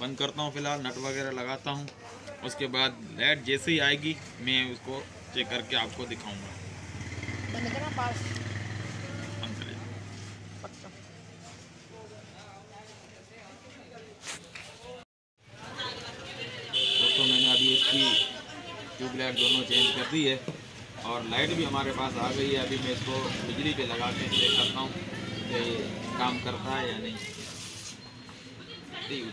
बंद करता हूँ, फिलहाल नट वगैरह लगाता हूँ। उसके बाद लाइट जैसे ही आएगी मैं उसको चेक करके आपको दिखाऊंगा। बंद करना पास बंद करिए। पक्का। दोस्तों मैंने अभी इसकी ट्यूबलाइट दोनों चेंज कर दी है और लाइट भी हमारे पास आ गई है। अभी मैं इसको बिजली पे लगा के चेक करता हूँ कि ये काम करता है या नहीं। ठीक है,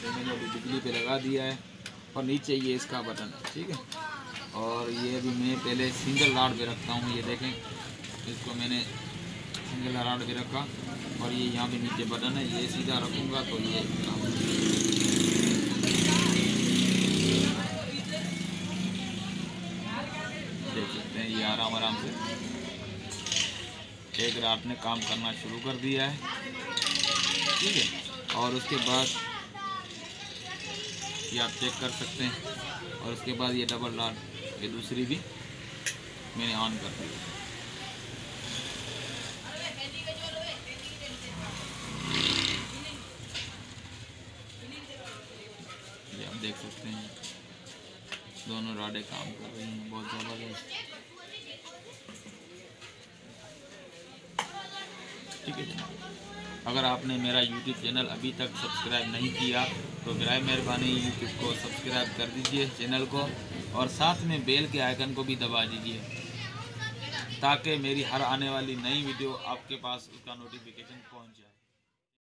तो मैंने अभी बिजली पे लगा दिया है और नीचे ये इसका बटन है, ठीक है। और ये अभी मैं पहले सिंगल रॉड पे रखता हूँ, ये देखें, इसको मैंने सिंगल रॉड पे रखा और ये यहाँ पे नीचे बटन है, ये सीधा रखूँगा तो ये देख सकते हैं ये आराम से एक रॉड ने काम करना शुरू कर दिया है, ठीक है। और उसके बाद ये आप चेक कर सकते हैं। और उसके बाद ये डबल रॉड, ये दूसरी भी मैंने ऑन कर दी। ये आप देख सकते हैं दोनों रॉडें काम कर रही हैं, बहुत ज़बरदस्त, ठीक है जनाब। अगर आपने मेरा YouTube चैनल अभी तक सब्सक्राइब नहीं किया तो बराए मेहरबानी YouTube को सब्सक्राइब कर दीजिए चैनल को, और साथ में बेल के आइकन को भी दबा दीजिए ताकि मेरी हर आने वाली नई वीडियो आपके पास उसका नोटिफिकेशन पहुंच जाए।